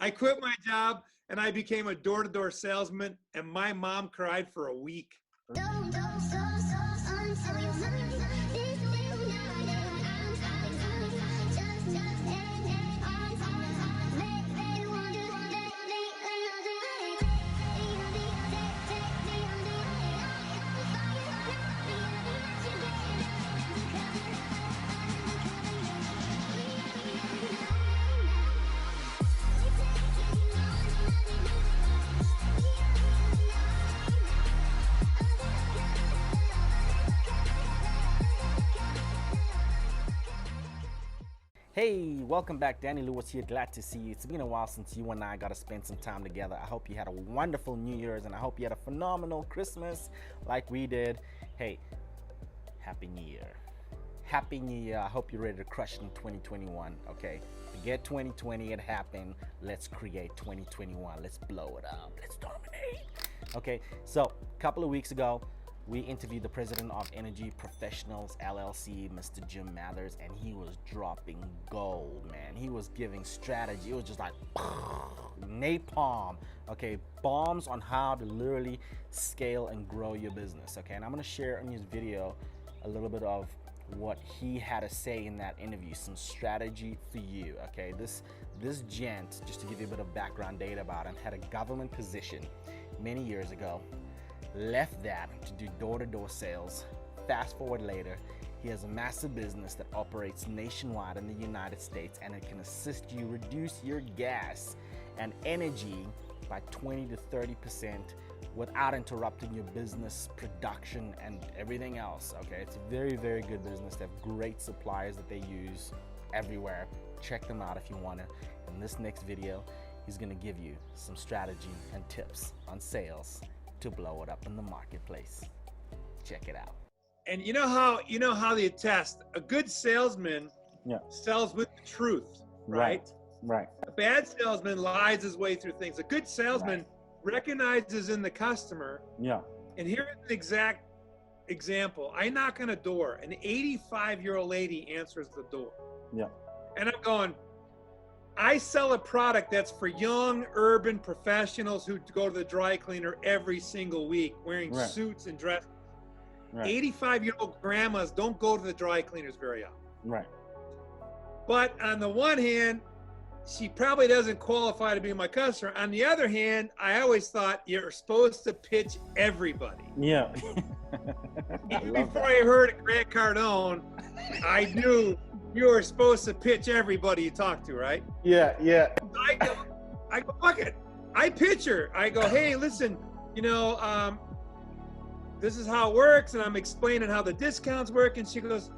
I quit my job and I became a door-to-door salesman, and my mom cried for a week. Hey, welcome back. Danny Lewis here. Glad to see you. It's been a while since you and I got to spend some time together. I hope you had a wonderful New Year's and I hope you had a phenomenal Christmas like we did. Hey, Happy New Year. Happy New Year. I hope you're ready to crush it in 2021, okay? Forget 2020, it happened. Let's create 2021. Let's blow it up. Let's dominate. Okay, so a couple of weeks ago, we interviewed the president of Energy Professionals LLC, Mr. Jim Mathers, and he was dropping gold, man. He was giving strategy. It was just like napalm, okay? Bombs on how to literally scale and grow your business, okay? And I'm gonna share in this video a little bit of what he had to say in that interview, some strategy for you, okay? This gent, just to give you a bit of background data about him, had a government position many years ago, left that to do door-to-door sales. Fast forward later, he has a massive business that operates nationwide in the United States, and it can assist you reduce your gas and energy by 20 to 30% without interrupting your business production and everything else, okay? It's a very, very good business. They have great suppliers that they use everywhere. Check them out if you want to. In this next video, he's going to give you some strategy and tips on sales to blow it up in the marketplace. Check it out. And you know how they test a good salesman sells with the truth, right? Right. A bad salesman lies his way through things. A good salesman recognizes in the customer. Yeah. And here's an exact example. I knock on a door. An 85-year-old lady answers the door. Yeah. And I'm going, I sell a product that's for young urban professionals who go to the dry cleaner every single week wearing suits and dresses. 85-year-old grandmas don't go to the dry cleaners very often. Right. But on the one hand, she probably doesn't qualify to be my customer. On the other hand, I always thought you're supposed to pitch everybody. Yeah. Even before I heard of Grant Cardone, I knew you were supposed to pitch everybody you talk to, right? Yeah. I go, fuck it. I pitch her. I go, hey, listen, this is how it works, and I'm explaining how the discounts work, and she goes,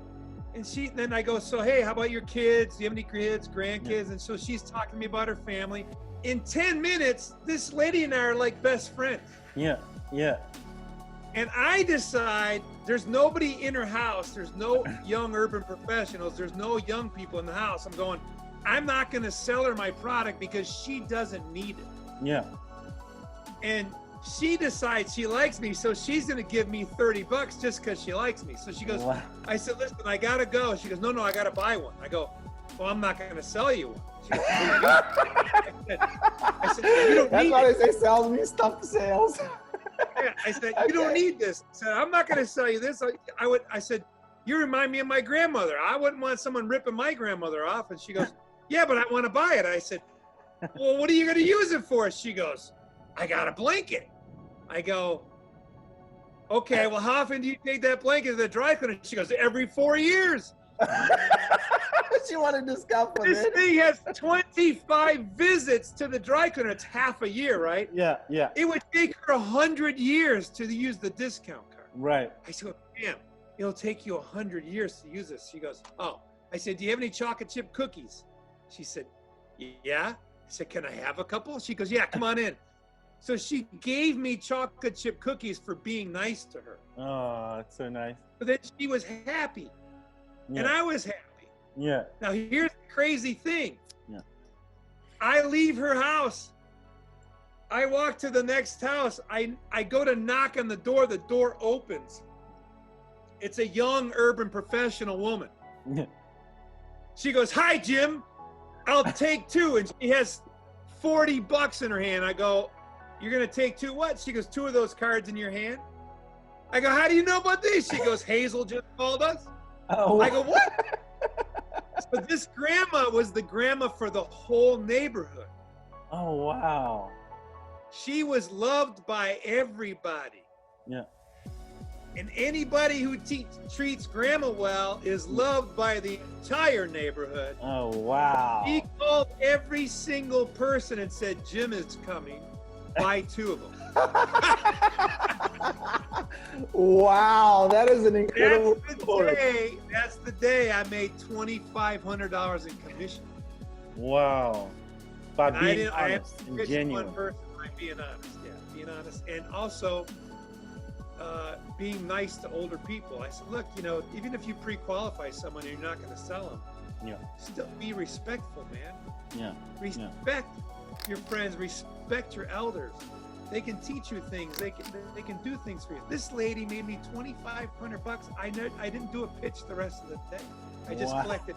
then I go, so hey, how about your kids? Do you have any kids, grandkids? And so she's talking to me about her family. In 10 minutes, this lady and I are like best friends. Yeah. And I decide there's nobody in her house. There's no young urban professionals. There's no young people in the house. I'm going, I'm not going to sell her my product because she doesn't need it. Yeah. And she decides she likes me, so she's going to give me $30 just because she likes me. So she goes, wow. I said, listen, I got to go. She goes, no, I got to buy one. I go, well, I'm not going to sell you one. She goes, I said, you don't need it. That's why they say sales means stuff for sales. Yeah, I said, you don't need this. I said, I'm not going to sell you this. I said, you remind me of my grandmother. I wouldn't want someone ripping my grandmother off. And she goes, yeah, but I want to buy it. I said, well, what are you going to use it for? She goes, I got a blanket. I go, okay, well, how often do you take that blanket to the dry cleaner? She goes, every 4 years. She wanted to discount for this thing has 25 visits to the dry cleaner. It's half a year, right? Yeah. It would take her 100 years to use the discount card. Right. I said, damn, it'll take you 100 years to use this. She goes, oh. I said, do you have any chocolate chip cookies? She said, yeah. I said, can I have a couple? She goes, yeah, come on in. So she gave me chocolate chip cookies for being nice to her. Oh, that's so nice. But then she was happy. Yeah. And I was happy. Yeah. Now here's the crazy thing. Yeah. I leave her house. I walk to the next house. I go to knock on the door opens. It's a young urban professional woman. Yeah. She goes, hi, Jim. I'll take two. And she has $40 in her hand. I go, you're going to take 2 what? She goes, 2 of those cards in your hand. I go, how do you know about these? She goes, Hazel just called us. Oh. I go, what? So this grandma was the grandma for the whole neighborhood. Oh, wow. She was loved by everybody. Yeah. And anybody who treats grandma well is loved by the entire neighborhood. Oh, wow. She called every single person and said, Jim is coming. Buy 2 of them. Wow, that is an incredible story. That's the day I made $2,500 in commission. Wow. By being I honest and pitched genuine. one person by being honest. Yeah, being honest. And also being nice to older people. I said, look, you know, even if you pre-qualify someone and you're not going to sell them, Yeah. still be respectful, man. Yeah. Respect your friends, respect your elders. They can teach you things. They can do things for you. This lady made me $2,500. I didn't do a pitch the rest of the day. I just collected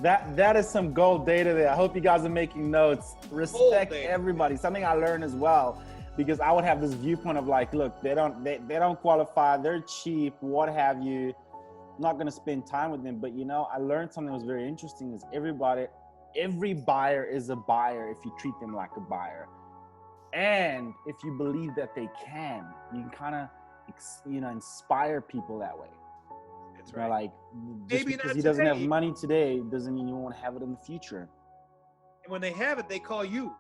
cash. That is some gold data there. I hope you guys are making notes. Respect everybody. Something I learned as well, because I would have this viewpoint of like, look, they don't qualify. They're cheap. What have you? I'm not gonna spend time with them. But you know, I learned something that was very interesting. Is every buyer is a buyer if you treat them like a buyer. And if you believe that they can, you can kind of, inspire people that way. That's right. Like, just Maybe because not he doesn't today. have money today doesn't mean you won't have it in the future. And when they have it, they call you.